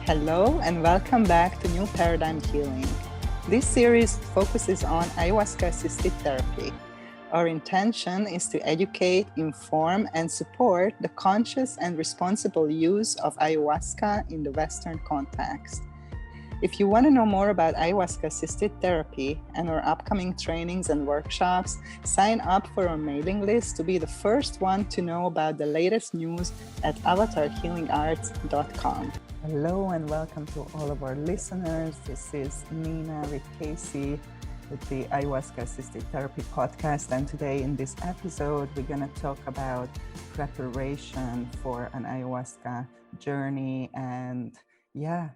Hello and welcome back to New Paradigm Healing. This series focuses on ayahuasca assisted therapy. Our intention is to educate, inform, and support the conscious and responsible use of ayahuasca in the Western context. If you want to know more about ayahuasca assisted therapy and our upcoming trainings and workshops, sign up for our mailing list to be the first one to know about the latest news at avatarhealingarts.com. Hello and welcome to all of our listeners. This is Nina with Casey with the Ayahuasca Assisted Therapy podcast. And today in this episode, we're going to talk about preparation for an ayahuasca journey and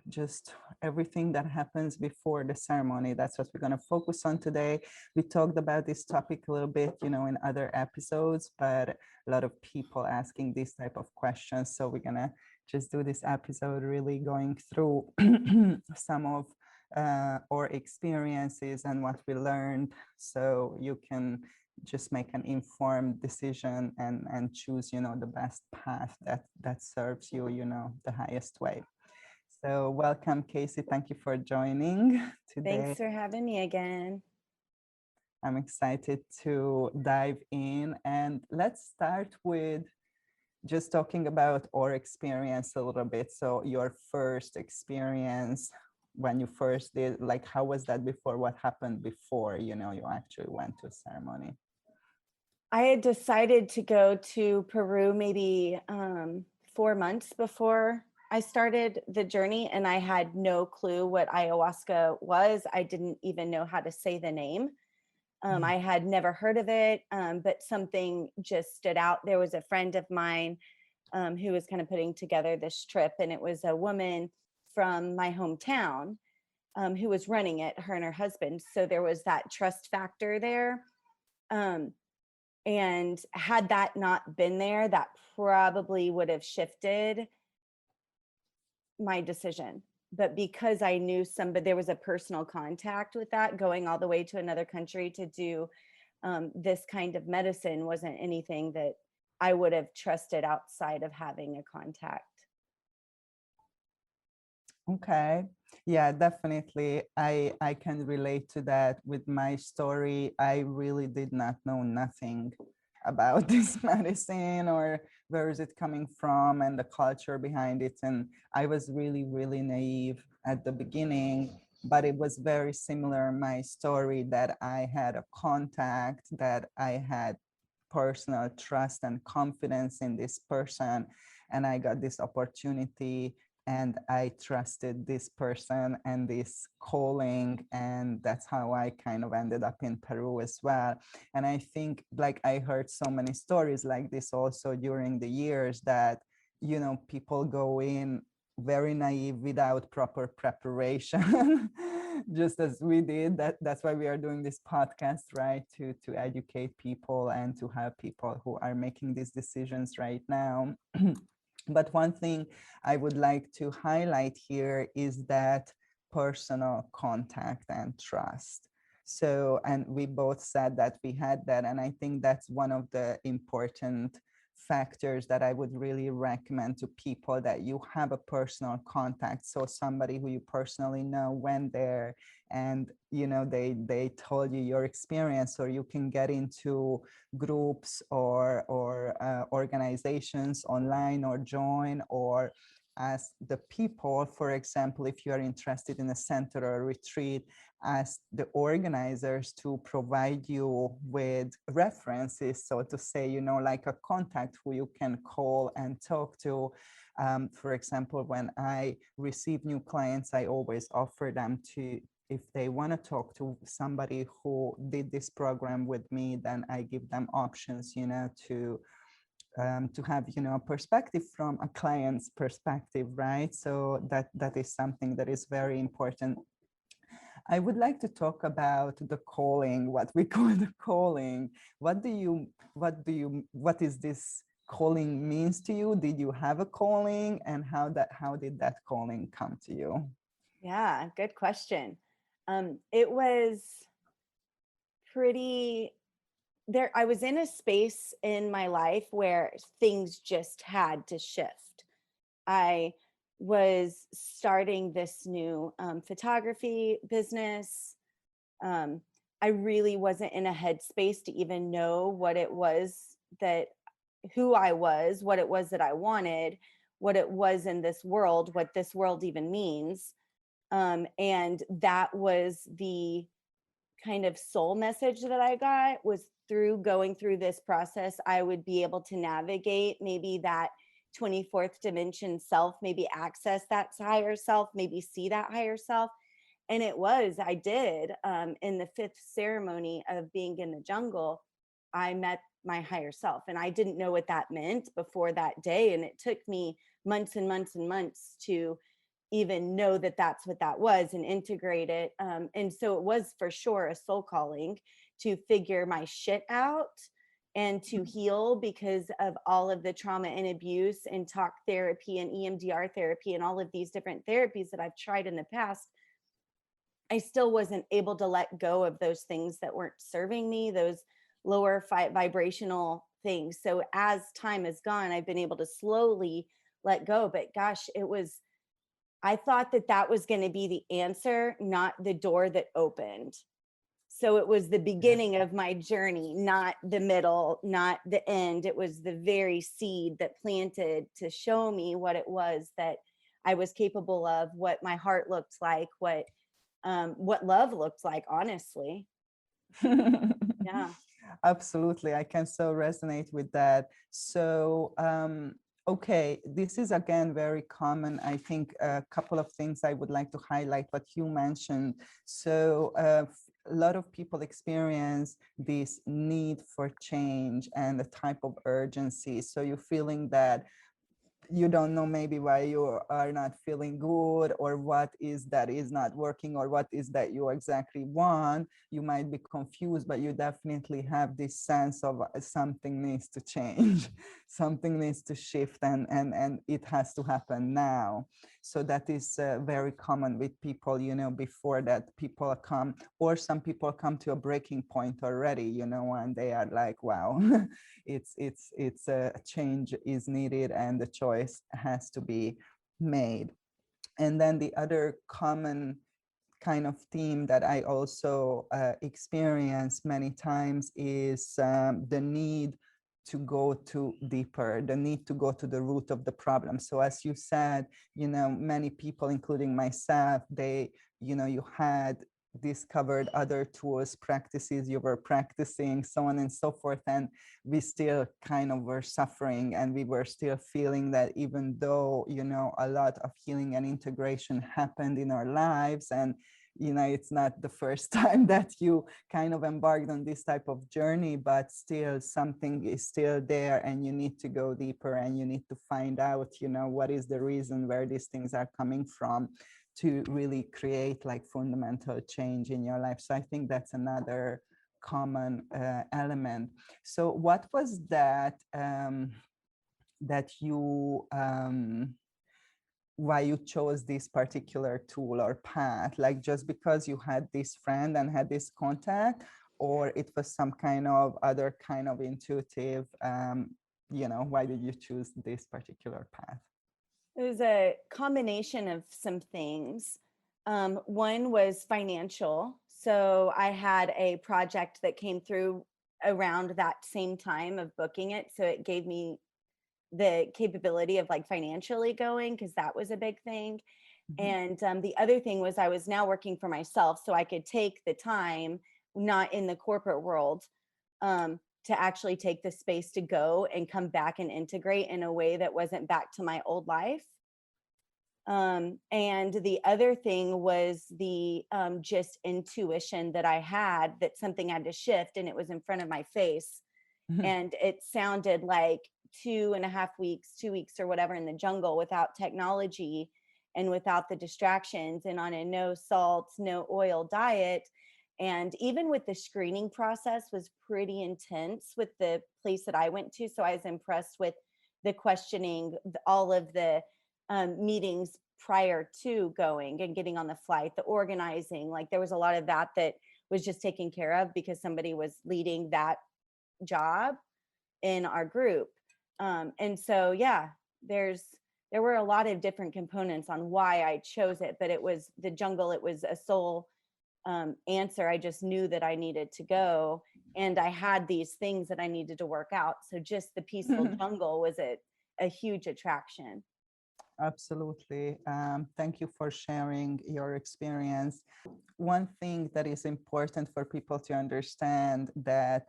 just everything that happens before the ceremony. That's what we're going to focus on today. We talked about this topic a little bit, in other episodes, but a lot of people asking these type of questions. So we're going to just do this episode really going through some of our experiences and what we learned, so you can just make an informed decision and choose, the best path that serves you, the highest way. So welcome, Casey. Thank you for joining today. Thanks for having me again. I'm excited to dive in, and let's start with just talking about our experience a little bit. So your first experience when you first did, how was that before? What happened before, you actually went to a ceremony? I had decided to go to Peru maybe 4 months before I started the journey, and I had no clue what ayahuasca was. I didn't even know how to say the name. I had never heard of it, but something just stood out. There was a friend of mine who was kind of putting together this trip, and it was a woman from my hometown who was running it, her and her husband. So there was that trust factor there. And had that not been there, that probably would have shifted my decision. But because I knew somebody, there was a personal contact with that, going all the way to another country to do this kind of medicine wasn't anything that I would have trusted outside of having a contact. Okay. Yeah, definitely. I can relate to that. With my story, I really did not know nothing about this medicine or where is it coming from and the culture behind it. And I was really, really naive at the beginning, but it was very similar, my story, that I had a contact, that I had personal trust and confidence in this person, and I got this opportunity, and I trusted this person and this calling, and that's how I kind of ended up in Peru as well. And I think, I heard so many stories like this also during the years, that people go in very naive without proper preparation. Just as we did. That's why we are doing this podcast, right? To educate people and to help people who are making these decisions right now. But one thing I would like to highlight here is that personal contact and trust. So, and we both said that we had that. And I think that's one of the important factors that I would really recommend to people, that you have a personal contact. So somebody who you personally know went there, and they told you your experience, or you can get into groups or organizations online, or join, or ask the people. For example, if you are interested in a center or a retreat, ask the organizers to provide you with references, so to say, like a contact who you can call and talk to. For example, when I receive new clients, I always offer them to, if they want to talk to somebody who did this program with me, then I give them options, to have, a perspective from a client's perspective, right? So that is something that is very important. I would like to talk about the calling, what we call the calling. What is this calling means to you? Did you have a calling, and how did that calling come to you? Yeah, good question. It was pretty there. I was in a space in my life where things just had to shift. I was starting this new photography business. I really wasn't in a headspace to even know what it was that who I was, what it was that I wanted, what it was in this world, what this world even means. And that was the kind of soul message that I got, was through going through this process, I would be able to navigate maybe that 24th dimension self, maybe access that higher self, maybe see that higher self. And I did. In the fifth ceremony of being in the jungle, I met my higher self. And I didn't know what that meant before that day. And it took me months and months and months to even know that that's what that was and integrate it. And so it was for sure a soul calling to figure my shit out and to heal because of all of the trauma and abuse and talk therapy and EMDR therapy and all of these different therapies that I've tried in the past. I still wasn't able to let go of those things that weren't serving me, those lower vibrational things. So as time has gone, I've been able to slowly let go. But gosh, I thought that that was going to be the answer, not the door that opened. So it was the beginning of my journey, not the middle, not the end. It was the very seed that planted to show me what it was that I was capable of, what my heart looked like, what love looked like, honestly. Yeah. Absolutely. I can so resonate with that. So, okay, this is again very common. I think a couple of things I would like to highlight what you mentioned. So, a lot of people experience this need for change and a type of urgency. So, you're feeling that you don't know maybe why you are not feeling good, or what is that is not working, or what is that you exactly want. You might be confused, but you definitely have this sense of something needs to change, something needs to shift, and it has to happen now. So that is very common with people, before that people come, or some people come to a breaking point already, and they are like, wow, it's a change is needed and the choice has to be made. And then the other common kind of theme that I also experience many times is the need to go to deeper, the need to go to the root of the problem. So as you said, many people, including myself, you had discovered other tools, practices you were practicing, so on and so forth, and we still kind of were suffering, and we were still feeling that even though a lot of healing and integration happened in our lives, and it's not the first time that you kind of embarked on this type of journey, but still something is still there, and you need to go deeper, and you need to find out what is the reason where these things are coming from, to really create like fundamental change in your life. So I think that's another common element. So what was that that you why you chose this particular tool or path? Like just because you had this friend and had this contact, or it was some kind of other kind of intuitive, why did you choose this particular path? It was a combination of some things. One was financial. So I had a project that came through around that same time of booking it. So it gave me the capability of like financially going, because that was a big thing. Mm-hmm. And the other thing was I was now working for myself, so I could take the time, not in the corporate world, to actually take the space to go and come back and integrate in a way that wasn't back to my old life. And the other thing was the just intuition that I had that something had to shift, and it was in front of my face. And it sounded like 2.5 weeks, 2 weeks or whatever in the jungle without technology and without the distractions, and on a no salt, no oil diet. And even with the screening process was pretty intense with the place that I went to. So I was impressed with the questioning, all of the meetings prior to going and getting on the flight, the organizing. Like there was a lot of that that was just taken care of because somebody was leading that job in our group. And so, yeah, there's there were a lot of different components on why I chose it, but it was the jungle. It was a soul answer. I just knew that I needed to go, and I had these things that I needed to work out. So just the peaceful jungle was a huge attraction. Absolutely. Thank you for sharing your experience. One thing that is important for people to understand that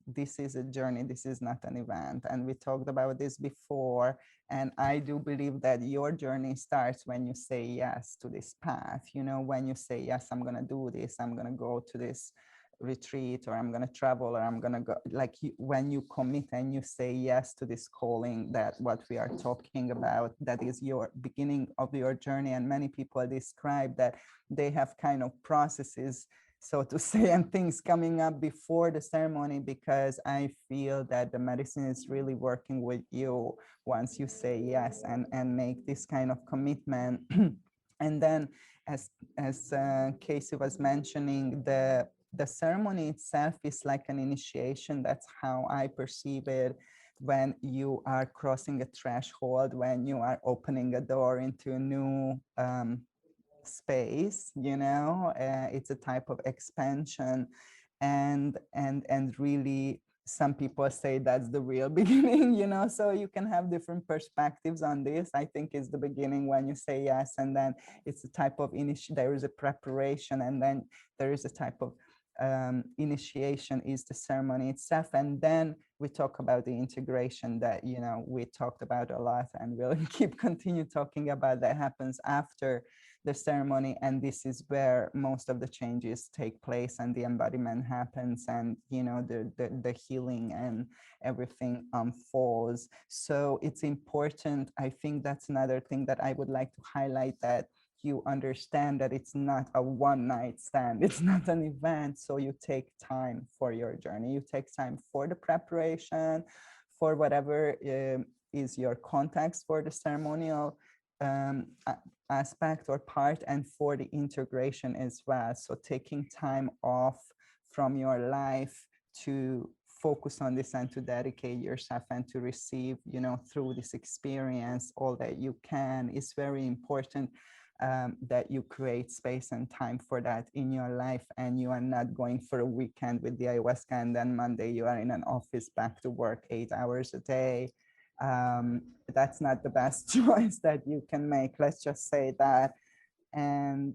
this is a journey, this is not an event. And we talked about this before. And I do believe that your journey starts when you say yes to this path. You know, when you say, yes, I'm going to do this, I'm going to go to this retreat, or I'm going to travel, or I'm going to go, like when you commit and you say yes to this calling, that what we are talking about, that is your beginning of your journey. And many people describe that they have kind of processes, so to say, and things coming up before the ceremony, because I feel that the medicine is really working with you once you say yes and make this kind of commitment. And then as Casey was mentioning, the ceremony itself is like an initiation. That's how I perceive it. When you are crossing a threshold, when you are opening a door into a new space, you know, it's a type of expansion, and really some people say that's the real beginning, you know. So you can have different perspectives on this. I think it's the beginning when you say yes, and then it's a type of there is a preparation, and then there is a type of initiation is the ceremony itself. And then we talk about the integration that, you know, we talked about a lot, and we'll continue talking about, that happens after the ceremony. And this is where most of the changes take place and the embodiment happens, and, you know, the healing and everything unfolds. So it's important. I think that's another thing that I would like to highlight, that you understand that it's not a one night stand, it's not an event. So you take time for your journey, you take time for the preparation, for whatever is your context for the ceremonial aspect or part, and for the integration as well. So taking time off from your life to focus on this and to dedicate yourself and to receive, you know, through this experience all that you can, is very important. That you create space and time for that in your life, and you are not going for a weekend with the ayahuasca and then Monday you are in an office back to work 8 hours a day. That's not the best choice that you can make, let's just say that. And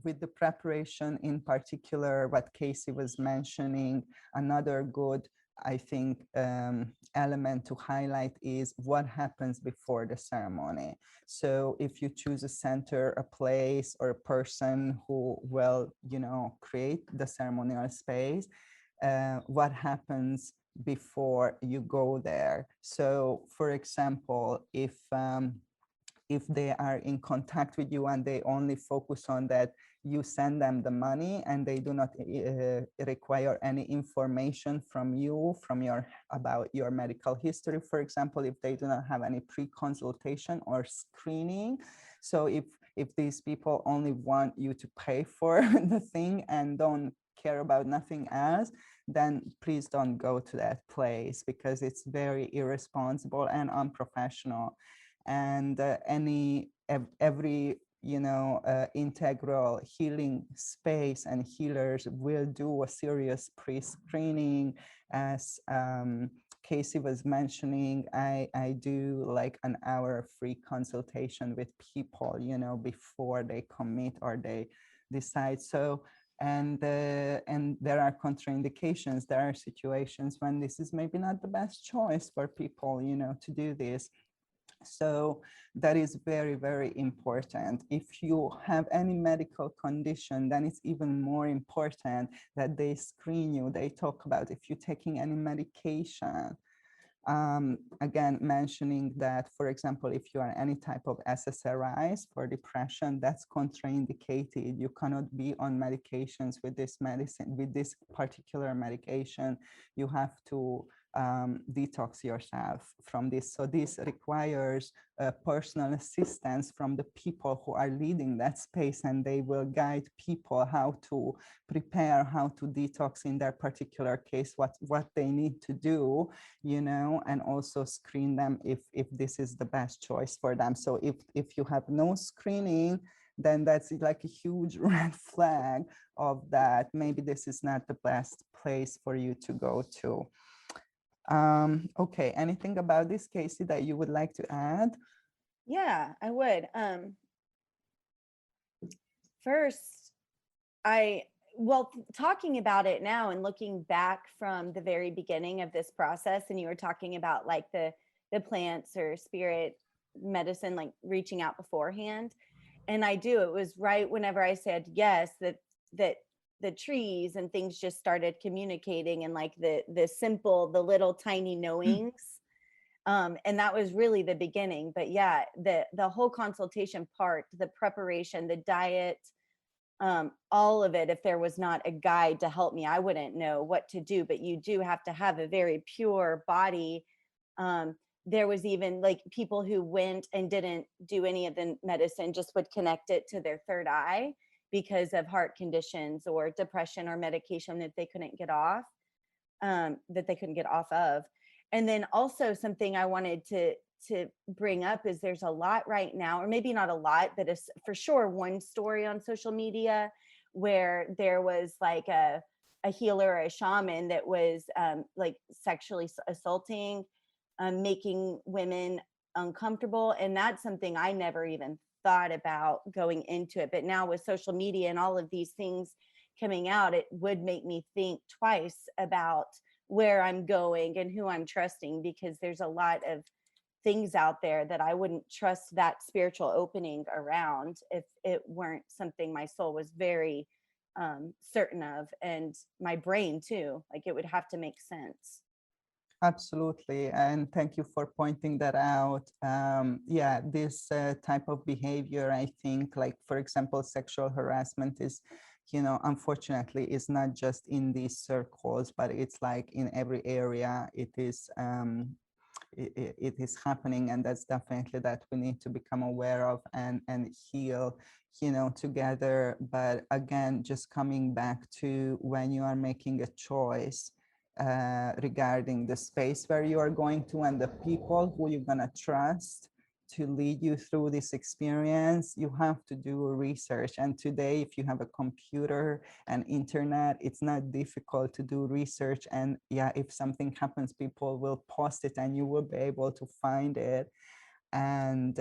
with the preparation in particular, what Casey was mentioning, another good, I think, element to highlight is what happens before the ceremony. So if you choose a center, a place, or a person who will, you know, create the ceremonial space, what happens before you go there. So for example, if they are in contact with you and they only focus on that, you send them the money and they do not require any information from you, about your medical history, for example, if they do not have any pre-consultation or screening. So if these people only want you to pay for the thing and don't care about nothing else, then please don't go to that place, because it's very irresponsible and unprofessional. And every, you know, integral healing space and healers will do a serious pre-screening. As Casey was mentioning, I do like an hour free consultation with people, you know, before they commit or they decide. So and there are contraindications. There are situations when this is maybe not the best choice for people, you know, to do this. So that is very, very important. If you have any medical condition, then it's even more important that they screen you. They talk about if you're taking any medication. Again, mentioning that, for example, if you are any type of SSRIs for depression, that's contraindicated. You cannot be on medications with this medicine, with this particular medication. You have to detox yourself from this. So this requires personal assistance from the people who are leading that space, and they will guide people how to prepare, how to detox in their particular case, what they need to do, you know, and also screen them if this is the best choice for them. So if you have no screening, then that's like a huge red flag of that maybe this is not the best place for you to go to. Okay, anything about this, Casey, that you would like to add? Yeah, I would. First, talking about it now and looking back from the very beginning of this process, and you were talking about like the plants or spirit medicine, like reaching out beforehand. And it was right whenever I said yes, that the trees and things just started communicating, and like the little tiny knowings. And that was really the beginning. But yeah, the whole consultation part, the preparation, the diet, all of it, if there was not a guide to help me, I wouldn't know what to do. But you do have to have a very pure body. There was even like people who went and didn't do any of the medicine, just would connect it to their third eye because of heart conditions or depression or medication that they couldn't get off, of. And then also something I wanted to bring up is there's a lot right now, or maybe not a lot, but it's for sure one story on social media where there was like a healer or a shaman that was like sexually assaulting, making women uncomfortable. And that's something I never even thought about going into it. But now with social media and all of these things coming out, it would make me think twice about where I'm going and who I'm trusting, because there's a lot of things out there that I wouldn't trust that spiritual opening around if it weren't something my soul was very certain of, and my brain too. Like it would have to make sense. Absolutely, and thank you for pointing that out. Yeah, this type of behavior, I think, like for example, sexual harassment is, you know, unfortunately, is not just in these circles, but it's like in every area. It is happening, and that's definitely that we need to become aware of and heal, you know, together. But again, just coming back to when you are making a choice regarding the space where you are going to and the people who you're gonna trust to lead you through this experience, you have to do research. And today, if you have a computer and internet, it's not difficult to do research. And yeah, if something happens, people will post it and you will be able to find it. And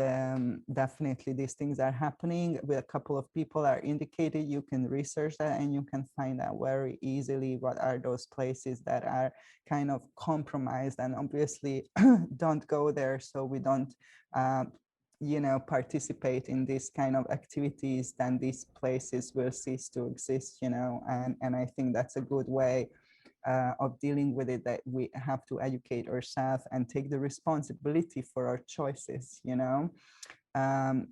definitely these things are happening with a couple of people are indicated. You can research that and you can find out very easily what are those places that are kind of compromised, and obviously don't go there, so we don't you know, participate in these kind of activities. Then these places will cease to exist, you know. And I think that's a good way of dealing with it, that we have to educate ourselves and take the responsibility for our choices, you know.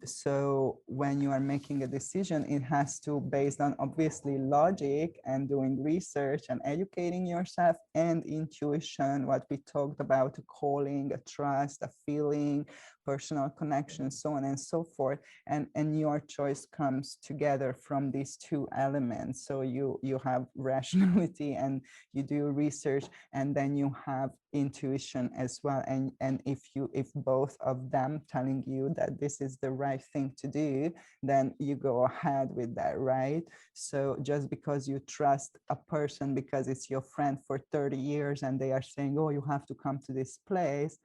So when you are making a decision, it has to based on obviously logic and doing research and educating yourself, and intuition, what we talked about, a calling, a trust, a feeling, personal connection, so on and so forth. And your choice comes together from these two elements. So you have rationality and you do research, and then you have intuition as well. And if both of them telling you that this is the right thing to do, then you go ahead with that, right? So just because you trust a person because it's your friend for 30 years and they are saying, oh, you have to come to this place,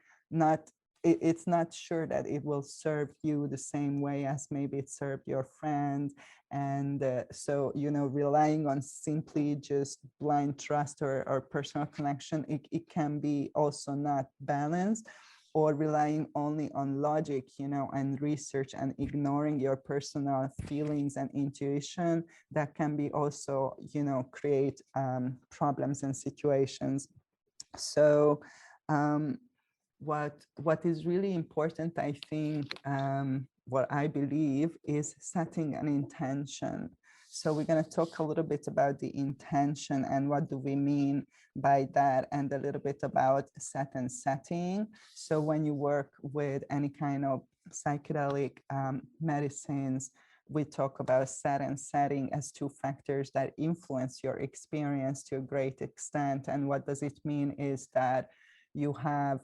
it's not sure that it will serve you the same way as maybe it served your friend. And so, you know, relying on simply just blind trust or personal connection, it can be also not balanced. Or relying only on logic, you know, and research, and ignoring your personal feelings and intuition, that can be also, you know, create problems and situations. So what is really important, I think, what I believe is setting an intention. So we're going to talk a little bit about the intention and what do we mean by that, and a little bit about set and setting. So when you work with any kind of psychedelic medicines, we talk about set and setting as two factors that influence your experience to a great extent. And what does it mean is that you have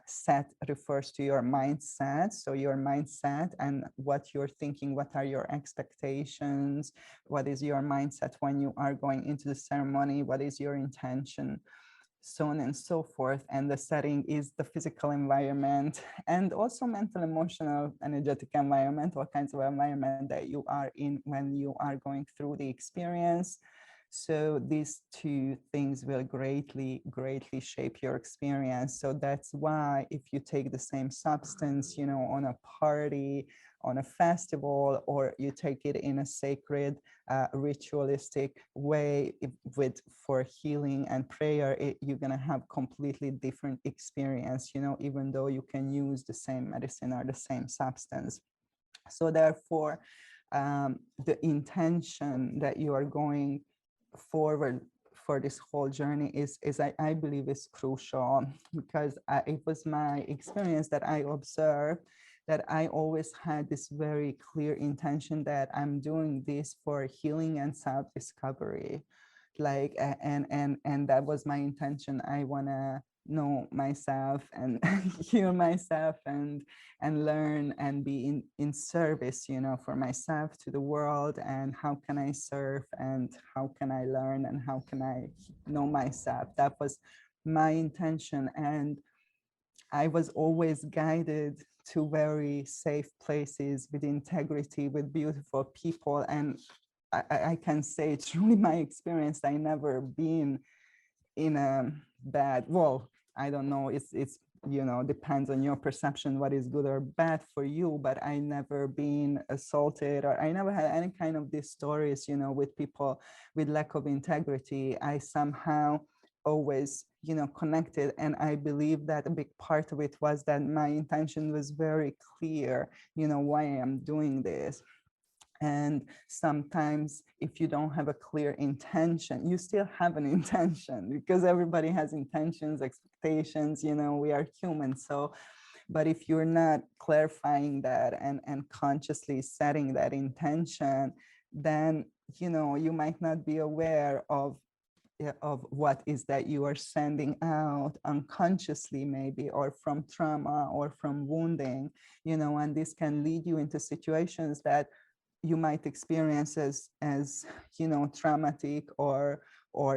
set refers to your mindset. So your mindset and what you're thinking, what are your expectations, what is your mindset when you are going into the ceremony, what is your intention, so on and so forth. And the setting is the physical environment and also mental, emotional, energetic environment, all kinds of environment that you are in when you are going through the experience. So these two things will greatly shape your experience. So that's why if you take the same substance, you know, on a party, on a festival, or you take it in a sacred, ritualistic way for healing and prayer, you're gonna have completely different experience, you know, even though you can use the same medicine or the same substance. So therefore, the intention that you are going forward for this whole journey is I believe is crucial, because it was my experience that I observed that I always had this very clear intention that I'm doing this for healing and self-discovery. Like, and that was my intention. I want to know myself and heal myself and learn and be in service, you know, for myself to the world. And how can I serve, and how can I learn, and how can I know myself? That was my intention. And I was always guided to very safe places with integrity, with beautiful people. And I can say truly my experience, I never been in a bad, well, I don't know, it's you know, depends on your perception what is good or bad for you, but I never been assaulted, or I never had any kind of these stories, you know, with people with lack of integrity. I somehow always, you know, connected. And I believe that a big part of it was that my intention was very clear, you know, why I am doing this. And sometimes if you don't have a clear intention, you still have an intention, because everybody has intentions, expectations, you know, we are human. So, but if you're not clarifying that and consciously setting that intention, then, you know, you might not be aware of what is that you are sending out unconsciously, maybe, or from trauma or from wounding, you know, and this can lead you into situations that you might experience as you know, traumatic or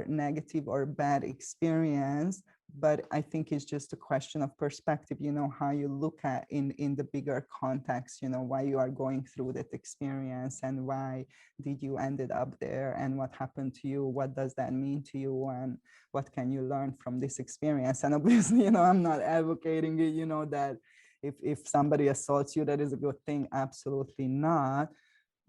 negative or bad experience. But I think it's just a question of perspective, you know, how you look at in the bigger context, you know, why you are going through that experience, and why did you ended up there, and what happened to you, what does that mean to you, and what can you learn from this experience. And obviously, you know, I'm not advocating it, you know, that if somebody assaults you, that is a good thing, absolutely not.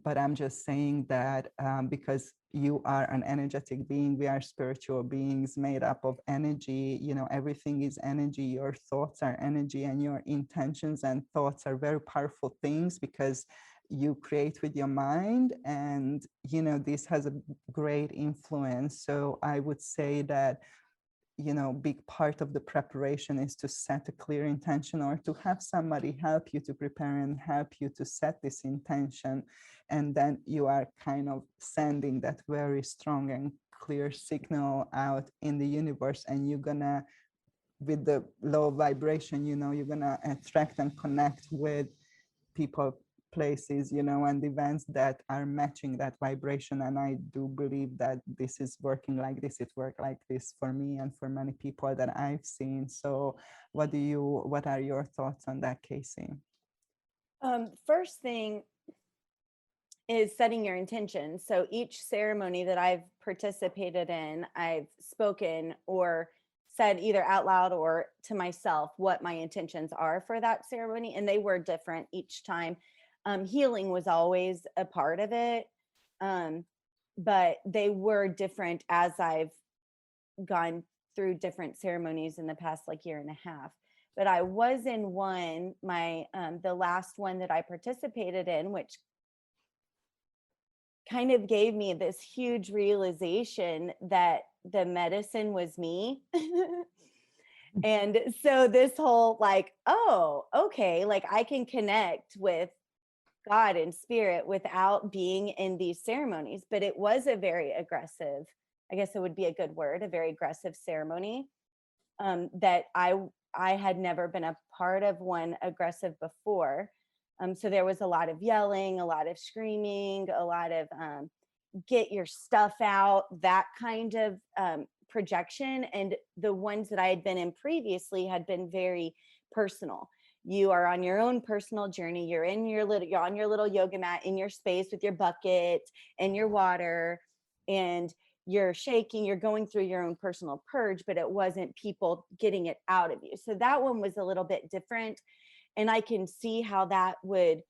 But I'm just saying that because you are an energetic being, we are spiritual beings made up of energy, you know, everything is energy, your thoughts are energy, and your intentions and thoughts are very powerful things, because you create with your mind. And, you know, this has a great influence. So I would say that, you know, big part of the preparation is to set a clear intention, or to have somebody help you to prepare and help you to set this intention. And then you are kind of sending that very strong and clear signal out in the universe, and you're gonna, with the low vibration, you know, you're gonna attract and connect with people, places, you know, and events that are matching that vibration. And I do believe that this is working like this. It worked like this for me and for many people that I've seen. So what are your thoughts on that, Casey? First thing is setting your intention. So each ceremony that I've participated in, I've spoken or said either out loud or to myself what my intentions are for that ceremony. And they were different each time. Healing was always a part of it. But they were different as I've gone through different ceremonies in the past like year and a half. But I was in one, the last one that I participated in, which kind of gave me this huge realization that the medicine was me. And so this whole like, oh, okay, like I can connect with God and spirit without being in these ceremonies. But it was a very aggressive, I guess it would be a good word, a very aggressive ceremony, that I had never been a part of one aggressive before. So there was a lot of yelling, a lot of screaming, a lot of get your stuff out, that kind of projection. And the ones that I had been in previously had been very personal. You are on your own personal journey. You're on your little yoga mat in your space with your bucket and your water, and you're shaking, you're going through your own personal purge, but it wasn't people getting it out of you. So that one was a little bit different. And I can see how that would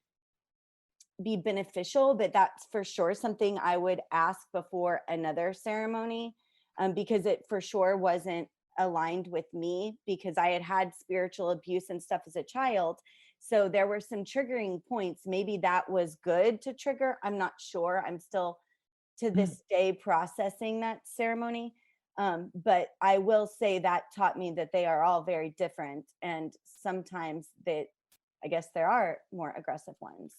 be beneficial, but that's for sure something I would ask before another ceremony, because it for sure wasn't aligned with me, because I had had spiritual abuse and stuff as a child. So there were some triggering points. Maybe that was good to trigger. I'm not sure. I'm still to this day processing that ceremony. But I will say that taught me that they are all very different. And sometimes that, I guess there are more aggressive ones.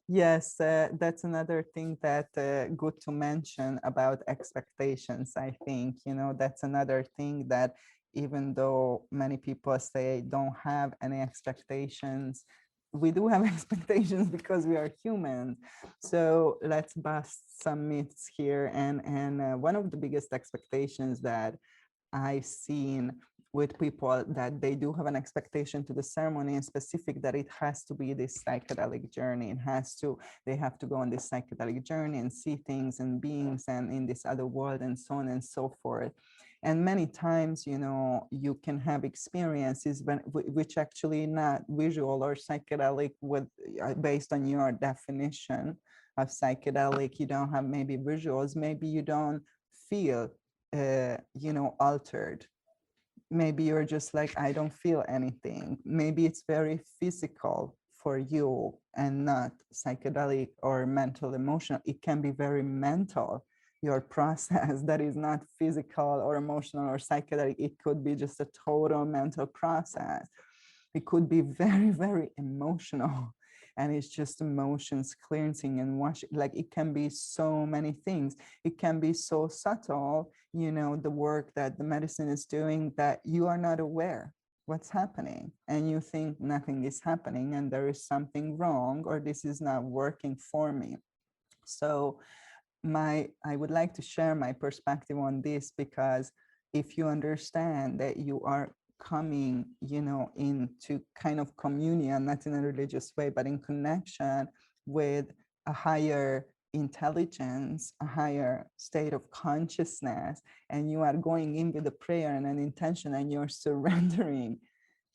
Yes, that's another thing that good to mention about expectations. I think, that's another thing that even though many people say don't have any expectations, we do have expectations because we are human. So let's bust some myths here. And one of the biggest expectations that I've seen with people, that they do have an expectation to the ceremony in specific, that it has to be this psychedelic journey. They have to go on this psychedelic journey and see things and beings and in this other world and so on and so forth. And many times, you can have experiences which actually not visual or psychedelic based on your definition of psychedelic. You don't have maybe visuals, maybe you don't feel altered. Maybe you're just like, I don't feel anything. Maybe it's very physical for you and not psychedelic or mental, emotional. It can be very mental, your process that is not physical or emotional or psychedelic. It could be just a total mental process. It could be very, very emotional. And it's just emotions cleansing and washing. Like, it can be so many things. It can be so subtle, the work that the medicine is doing, that you are not aware what's happening. And you think nothing is happening and there is something wrong, or this is not working for me. So I would like to share my perspective on this, because if you understand that you are coming, into kind of communion, not in a religious way, but in connection with a higher intelligence, a higher state of consciousness, and you are going in with a prayer and an intention, and you're surrendering,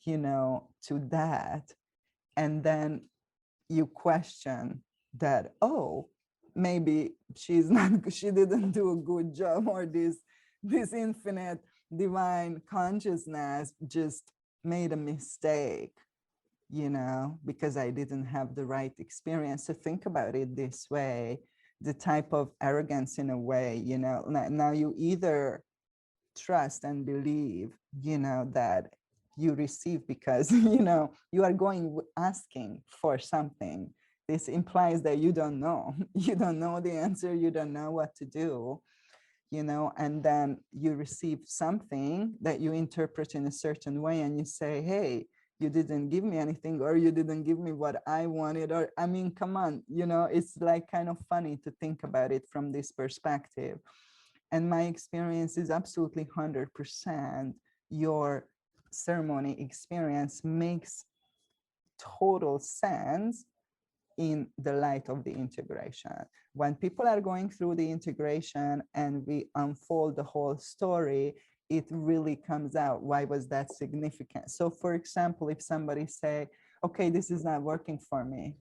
to that, and then you question that, oh, maybe she didn't do a good job, or this infinite divine consciousness just made a mistake, because I didn't have the right experience. So think about it this way, the type of arrogance in a way, now you either trust and believe, that you receive because, you are going asking for something. This implies that you don't know. You don't know the answer. You don't know what to do, and then you receive something that you interpret in a certain way, and you say, hey, you didn't give me anything, or you didn't give me what I wanted, or, I mean, come on, it's like kind of funny to think about it from this perspective. And my experience is absolutely 100%. Your ceremony experience makes total sense in the light of the integration. When people are going through the integration and we unfold the whole story, it really comes out. Why was that significant? So for example, if somebody say, okay, this is not working for me.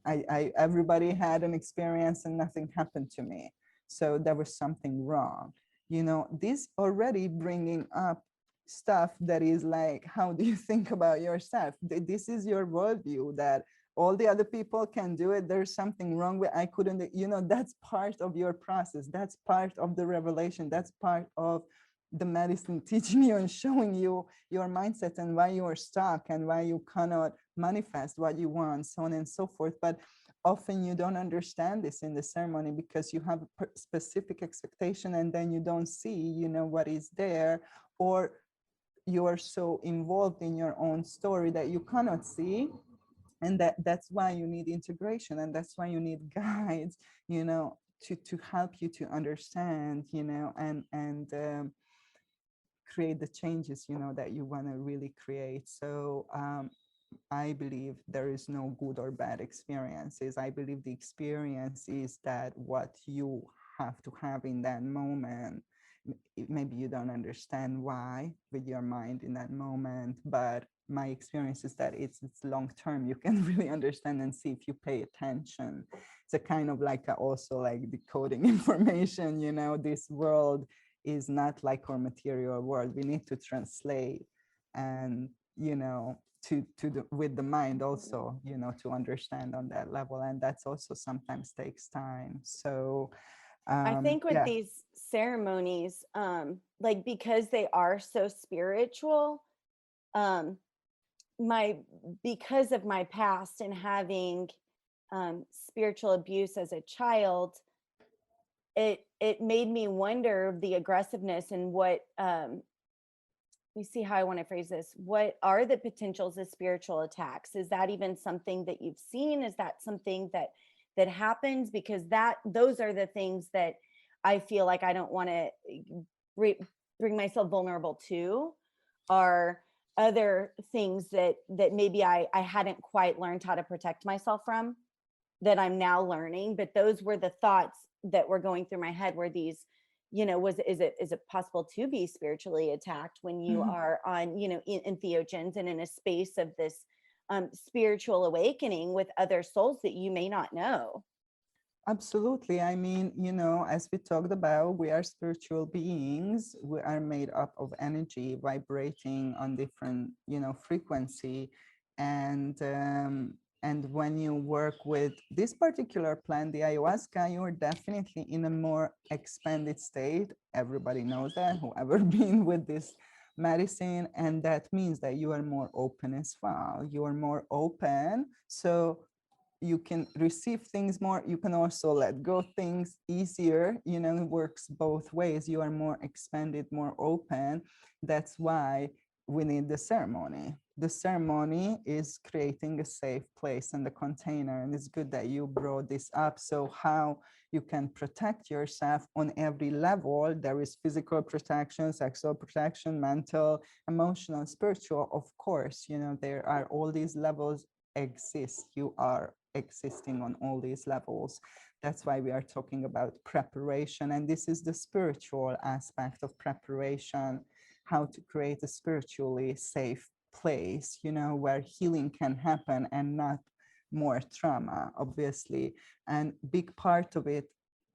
Everybody had an experience and nothing happened to me. So there was something wrong. This already bringing up stuff that is like, how do you think about yourself? This is your worldview, that all the other people can do it, there's something wrong with, I couldn't, that's part of your process, that's part of the revelation, that's part of the medicine teaching you and showing you your mindset and why you are stuck and why you cannot manifest what you want, so on and so forth. But often you don't understand this in the ceremony because you have a specific expectation and then you don't see, what is there, or you are so involved in your own story that you cannot see. And that's why you need integration, and that's why you need guides, to help you to understand, and create the changes, that you want to really create. So I believe there is no good or bad experiences. I believe the experience is that what you have to have in that moment. Maybe you don't understand why with your mind in that moment, but my experience is that it's long term. You can really understand and see if you pay attention. It's a kind of like also like decoding information. This world is not like our material world. We need to translate, and with the mind also, to understand on that level, and that's also sometimes takes time. So I think with yeah. these ceremonies, like because they are so spiritual, um, because of my past and having spiritual abuse as a child, it made me wonder the aggressiveness and what let me see how I want to phrase this. What are the potentials of spiritual attacks? Is that even something that you've seen? Is that something that happens? Because those are the things that I feel like I don't want to bring myself vulnerable to, are other things that maybe I hadn't quite learned how to protect myself from, that I'm now learning. But those were the thoughts that were going through my head, were these, is it possible to be spiritually attacked when you are on, in theogens and in a space of this spiritual awakening with other souls that you may not know? Absolutely. I mean, as we talked about, we are spiritual beings. We are made up of energy vibrating on different, frequency. And when you work with this particular plant, the ayahuasca, you are definitely in a more expanded state. Everybody knows that, whoever been with this medicine. And that means that you are more open as well. You are more open. So you can receive things more, you can also let go things easier, it works both ways. You are more expanded, more open. That's why we need the ceremony. The ceremony is creating a safe place in the container, and it's good that you brought this up. So how you can protect yourself on every level. There is physical protection, sexual protection, mental, emotional, spiritual, of course. There are all these levels exist. You are existing on all these levels. That's why we are talking about preparation. And this is the spiritual aspect of preparation, how to create a spiritually safe place, where healing can happen and not more trauma, obviously. And big part of it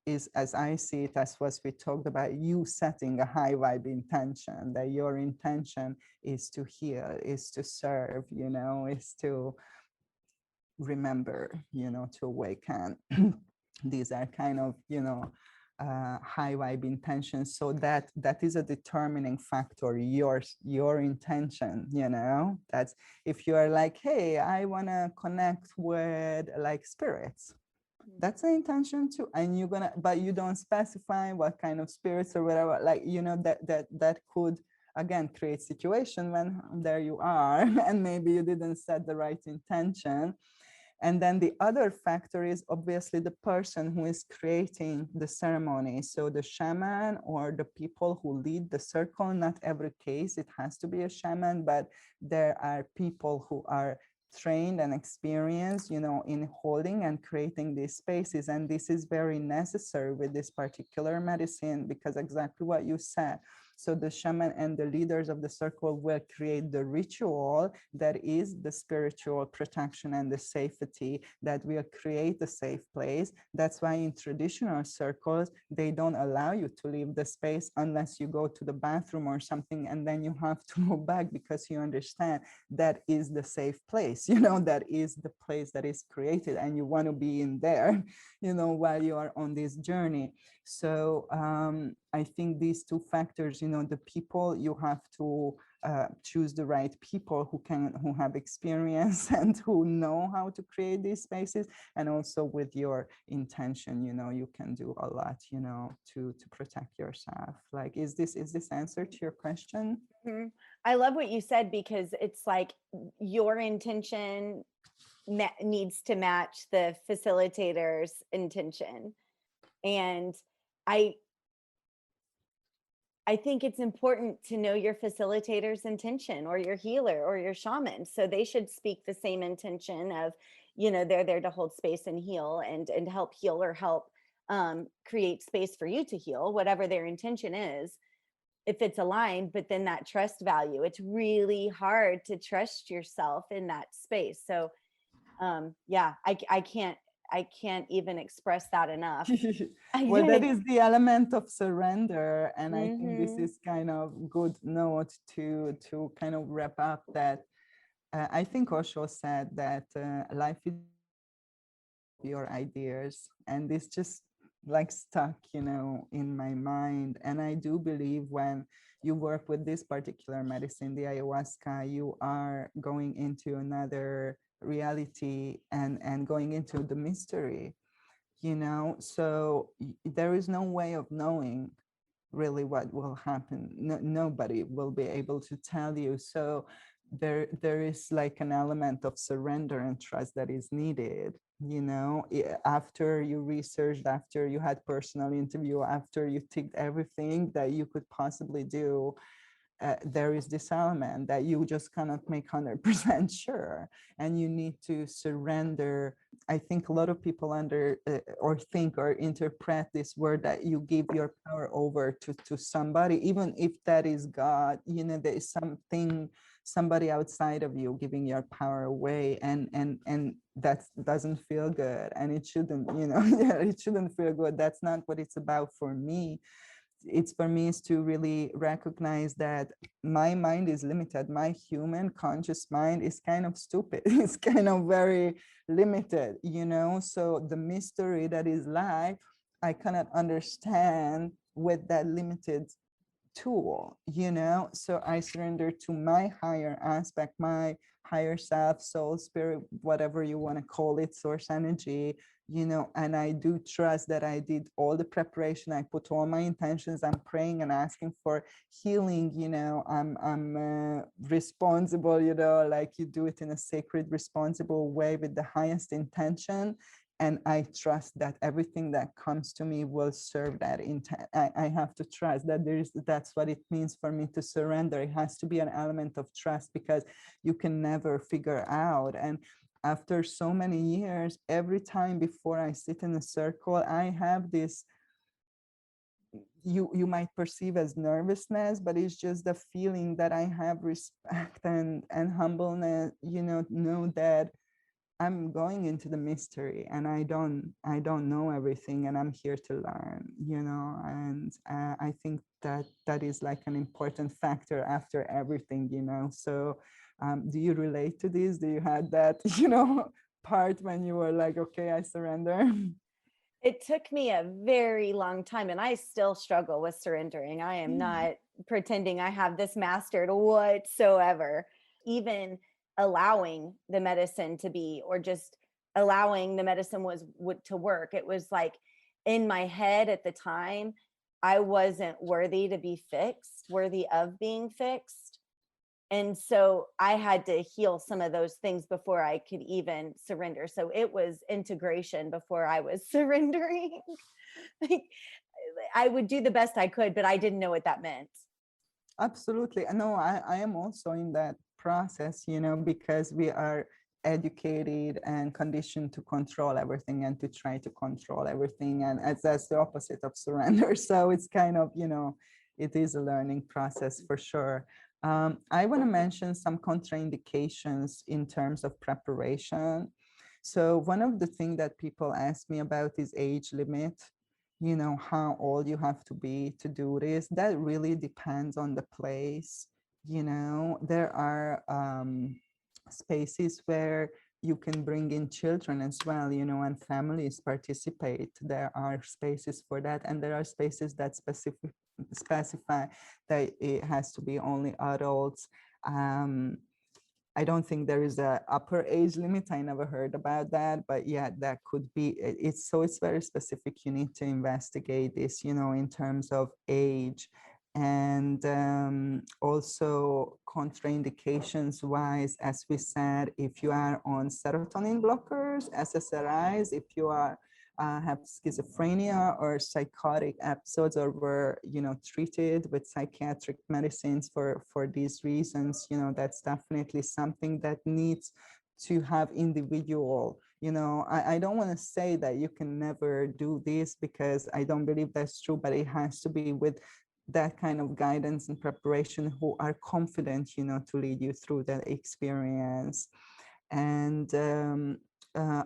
is, as I see it, as was we talked about, you setting a high vibe intention, that your intention is to heal, is to serve, is to remember, to awaken. These are kind of, high vibe intentions. So that is a determining factor, your intention. That's, if you are like, hey, I want to connect with like spirits, that's the intention too. And you're gonna, but you don't specify what kind of spirits or whatever, like, that could again create situation when there you are and maybe you didn't set the right intention. And then the other factor is obviously the person who is creating the ceremony. So the shaman or the people who lead the circle, not every case it has to be a shaman, but there are people who are trained and experienced, in holding and creating these spaces. And this is very necessary with this particular medicine, because exactly what you said, So the shaman and the leaders of the circle will create the ritual that is the spiritual protection and the safety, that will create a safe place. That's why in traditional circles, they don't allow you to leave the space unless you go to the bathroom or something, and then you have to move back because you understand that is the safe place, that is the place that is created, and you want to be in there, while you are on this journey. So I think these two factors, the people, you have to choose the right people who have experience and who know how to create these spaces, and also with your intention, you can do a lot, to protect yourself. Like, is this answer to your question? Mm-hmm. I love what you said, because it's like your intention needs to match the facilitator's intention. And I think it's important to know your facilitator's intention, or your healer or your shaman. So they should speak the same intention of, they're there to hold space and heal, and help heal, or help create space for you to heal, whatever their intention is, if it's aligned. But then that trust value, it's really hard to trust yourself in that space. So yeah, I can't even express that enough. Well, that is the element of surrender, and I think this Mm-hmm. is kind of good note to kind of wrap up that. I think Osho said that life is your ideas, and this just like stuck, in my mind. And I do believe when you work with this particular medicine, the ayahuasca, you are going into another reality and going into the mystery, so there is no way of knowing really what will happen. Nobody will be able to tell you. So there is like an element of surrender and trust that is needed, after you researched, after you had personal interview, after you ticked everything that you could possibly do. There is this element that you just cannot make 100% sure, and you need to surrender. I think a lot of people or think or interpret this word that you give your power over to somebody, even if that is God. There is somebody outside of you giving your power away, and that doesn't feel good, and it shouldn't. It shouldn't feel good. That's not what it's about for me. It's for me is to really recognize that my mind is limited. My human conscious mind is kind of stupid. It's kind of very limited, so the mystery that is life, I cannot understand with that limited tool, so I surrender to my higher aspect, my higher self, soul, spirit, whatever you want to call it, source energy, and I do trust that I did all the preparation. I put all my intentions. I'm praying and asking for healing. I'm responsible, like you do it in a sacred, responsible way with the highest intention. And I trust that everything that comes to me will serve that intent. I have to trust that that's what it means for me to surrender. It has to be an element of trust, because you can never figure out. And after so many years, every time before I sit in a circle, I have this, you might perceive as nervousness, but it's just the feeling that I have respect and humbleness, know that I'm going into the mystery, and I don't know everything, and I'm here to learn, and I think that is like an important factor after everything, so do you relate to this? Do you had that, part when you were like, okay, I surrender? It took me a very long time, and I still struggle with surrendering. I am not pretending I have this mastered whatsoever. Even allowing the medicine to be, or just allowing the medicine to work, it was like in my head at the time, I wasn't worthy to be fixed, worthy of being fixed. And so I had to heal some of those things before I could even surrender. So it was integration before I was surrendering. Like, I would do the best I could, but I didn't know what that meant. Absolutely. No, I am also in that process, because we are educated and conditioned to control everything and to try to control everything. And that's the opposite of surrender. So it's kind of, it is a learning process for sure. I want to mention some contraindications in terms of preparation. So one of the things that people ask me about is age limit. You know, how old you have to be to do this. That really depends on the place. You know, there are spaces where you can bring in children as well, you know, and families participate. There are spaces for that, and there are spaces that specify that it has to be only adults. Um, I don't think there is a upper age limit. I never heard about that, but yeah, that could be. It's very specific. You need to investigate this, you know, in terms of age, and also contraindications wise, as we said, if you are on serotonin blockers, SSRIs, if you are have schizophrenia or psychotic episodes, or were, you know, treated with psychiatric medicines for these reasons, you know, that's definitely something that needs to have individual, you know, I don't want to say that you can never do this, because I don't believe that's true, but it has to be with that kind of guidance and preparation, who are confident, you know, to lead you through that experience. And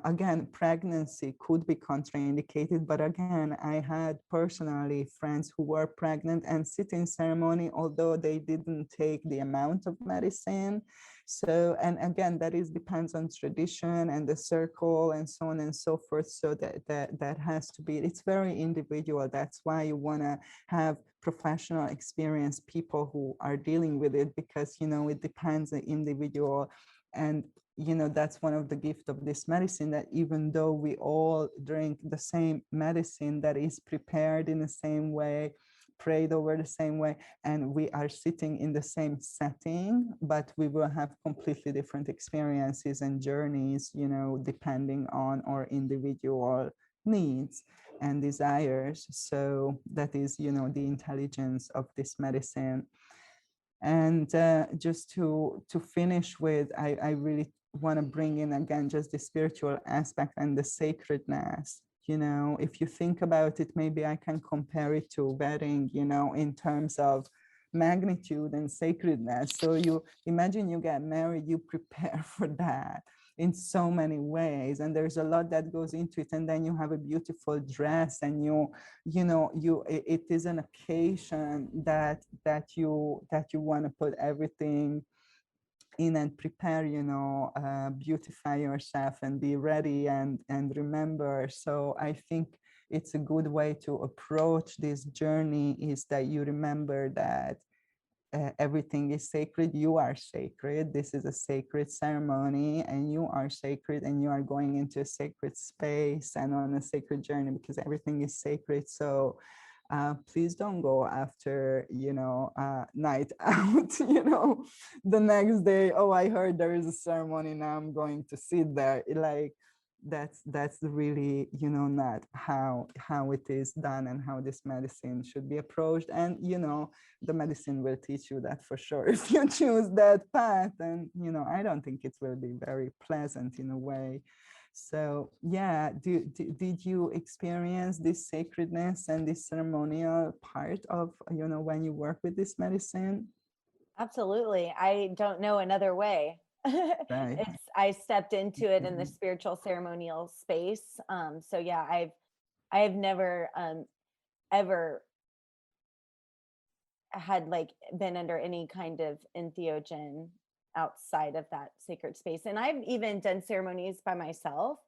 again, pregnancy could be contraindicated, but again, I had personally friends who were pregnant and sit-in ceremony, although they didn't take the amount of medicine. So, and again, that is depends on tradition and the circle and so on and so forth. So that has to be, it's very individual. That's why you want to have professional experienced people who are dealing with it, because, you know, it depends on the individual. And you know, that's one of the gifts of this medicine, that even though we all drink the same medicine that is prepared in the same way, prayed over the same way, and we are sitting in the same setting, but we will have completely different experiences and journeys, you know, depending on our individual needs and desires. So that is, you know, the intelligence of this medicine. And just to finish with, I really want to bring in again just the spiritual aspect and the sacredness. You know, if you think about it, maybe I can compare it to wedding, you know, in terms of magnitude and sacredness. So you imagine you get married, you prepare for that in so many ways, and there's a lot that goes into it. And then you have a beautiful dress, and you know, it is an occasion that you want to put everything in and prepare, you know, beautify yourself and be ready and remember. So I think it's a good way to approach this journey, is that you remember that everything is sacred. You are sacred. This is a sacred ceremony, and you are sacred, and you are going into a sacred space and on a sacred journey, because everything is sacred. So please don't go after, you know, night out, you know, the next day, oh, I heard there is a ceremony, now I'm going to sit there. Like, that's really, you know, not how it is done, and how this medicine should be approached. And you know, the medicine will teach you that for sure if you choose that path. And you know, I don't think it will be very pleasant in a way. So yeah, did you experience this sacredness and this ceremonial part of, you know, when you work with this medicine? Absolutely. I don't know another way. Right. It's I stepped into it in the Mhm. spiritual ceremonial space. So yeah, I have never ever had like been under any kind of entheogen outside of that sacred space. And I've even done ceremonies by myself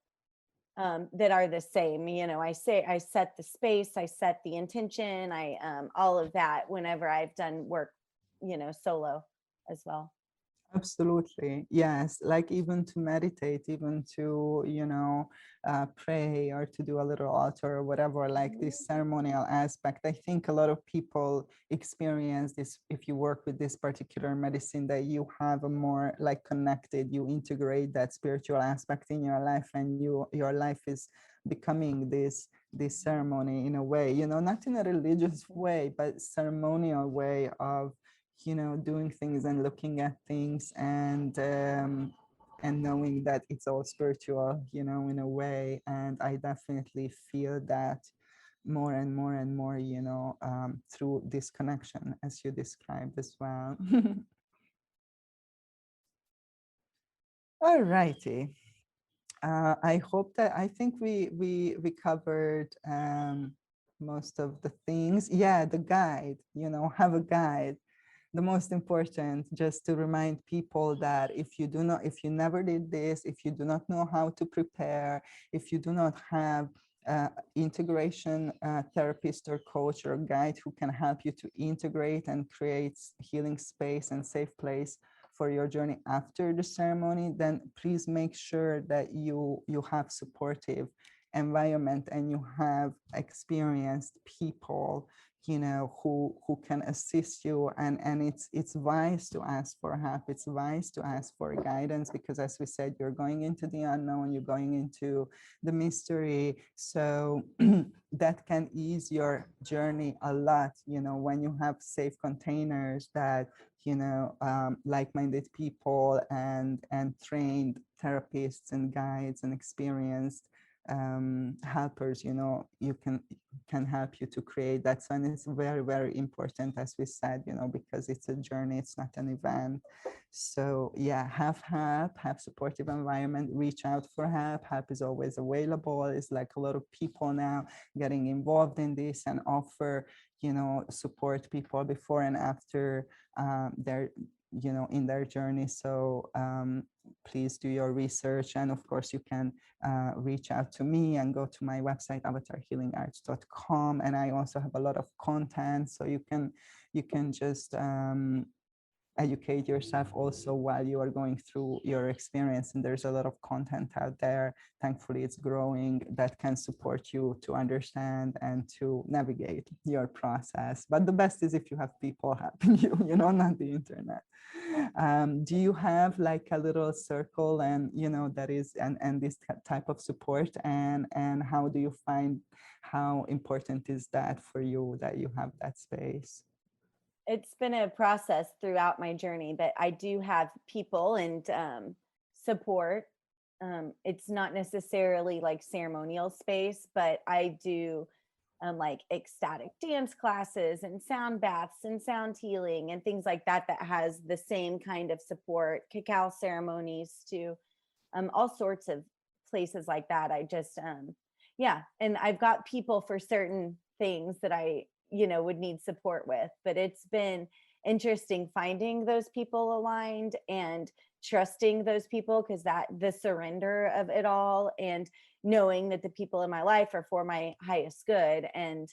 that are the same. You know, I set the space, I set the intention, I all of that whenever I've done work, you know, solo as well. Absolutely. Yes. Like even to meditate, even to, you know, pray, or to do a little altar or whatever, like this ceremonial aspect. I think a lot of people experience this if you work with this particular medicine, that you have a more like connected, you integrate that spiritual aspect in your life, and your life is becoming this ceremony in a way, you know, not in a religious way, but ceremonial way of, you know, doing things and looking at things, and knowing that it's all spiritual, you know, in a way. And I definitely feel that more and more and more, through this connection, as you described as well. All righty. I hope that, I think we covered most of the things. Yeah, the guide, have a guide. The most important, just to remind people that if you never did this, if you do not know how to prepare, if you do not have integration therapist or coach or guide who can help you to integrate and create healing space and safe place for your journey after the ceremony, then please make sure that you have supportive environment and you have experienced people, who can assist you. And it's wise to ask for help. It's wise to ask for guidance, because as we said, you're going into the unknown, you're going into the mystery. So that can ease your journey a lot, when you have safe containers that, like-minded people and trained therapists and guides and experienced helpers, you can help you to create that. So, and it's very, very important, as we said, because it's a journey, it's not an event. So yeah, have help, have supportive environment, reach out for help. Help is always available. It's like a lot of people now getting involved in this and offer, support people before and after their, in their journey. So please do your research. And of course, you can reach out to me and go to my website, avatarhealingarts.com. And I also have a lot of content, so you can just educate yourself also while you are going through your experience. And there's a lot of content out there. Thankfully, it's growing, that can support you to understand and to navigate your process. But the best is if you have people helping you, not the internet. Do you have like a little circle and, that is, and this type of support, and how do you find, how important is that for you, that you have that space? It's been a process throughout my journey, but I do have people and support. It's not necessarily like ceremonial space, but I do like ecstatic dance classes and sound baths and sound healing and things like that, that has the same kind of support, cacao ceremonies, to all sorts of places like that. I just, yeah. And I've got people for certain things that I, would need support with, but it's been interesting finding those people aligned and trusting those people, because that the surrender of it all, and knowing that the people in my life are for my highest good, and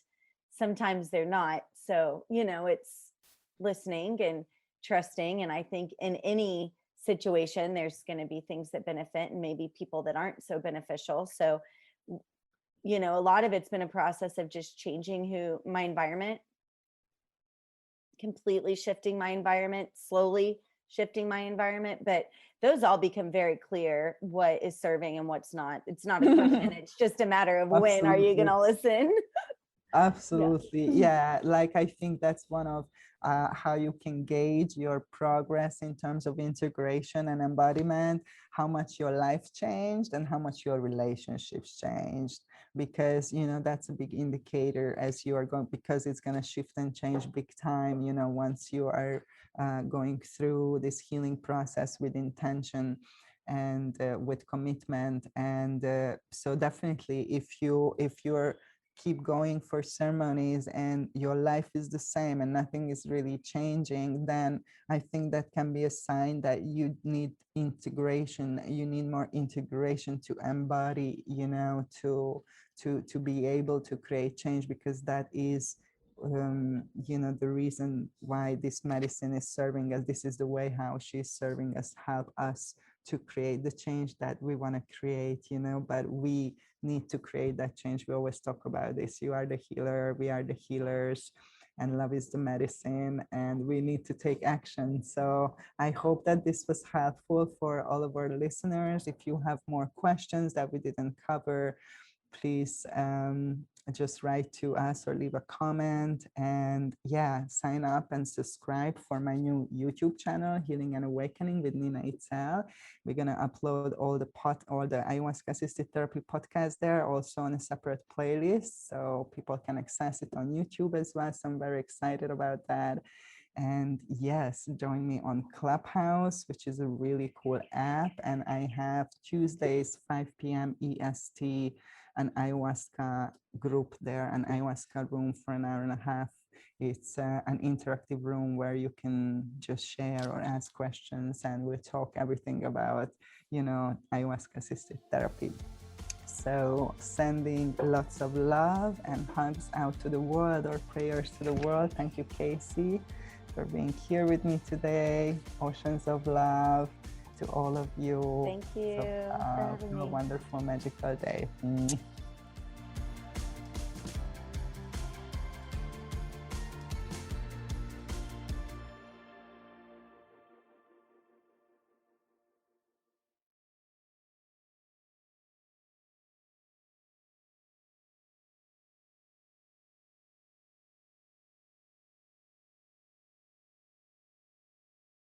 sometimes they're not. So, it's listening and trusting. And I think in any situation, there's going to be things that benefit and maybe people that aren't so beneficial. So, a lot of it's been a process of just changing my environment, completely shifting my environment, slowly shifting my environment. But those all become very clear, what is serving and what's not. It's not a question. It's just a matter of when are you going to listen? Absolutely. Yeah. Like, I think that's one of how you can gauge your progress in terms of integration and embodiment, how much your life changed and how much your relationships changed. Because, that's a big indicator as you are going, because it's going to shift and change big time, once you are going through this healing process with intention and with commitment. And so definitely, if you're keep going for ceremonies and your life is the same and nothing is really changing, then I think that can be a sign that you need integration. You need more integration to embody, to be able to create change, because that is the reason why this medicine is serving us. This is the way how she's serving us, help us to create the change that we want to create, but we need to create that change. We always talk about this. You are the healer, we are the healers, and love is the medicine, and we need to take action. So I hope that this was helpful for all of our listeners. If you have more questions that we didn't cover, please just write to us or leave a comment. And yeah, sign up and subscribe for my new YouTube channel, Healing and Awakening with Nina Itzel. We're gonna upload all the ayahuasca assisted therapy podcasts there, also on a separate playlist, so people can access it on YouTube as well. So I'm very excited about that. And yes, join me on Clubhouse, which is a really cool app. And I have Tuesdays, 5 p.m. EST, an ayahuasca group there, an ayahuasca room for an hour and a half. It's an interactive room where you can just share or ask questions, and we talk everything about, ayahuasca assisted therapy. So sending lots of love and hugs out to the world, or prayers to the world. Thank you, Casey, for being here with me today. Oceans of love to all of you. Thank you for having Have a me. wonderful, magical day.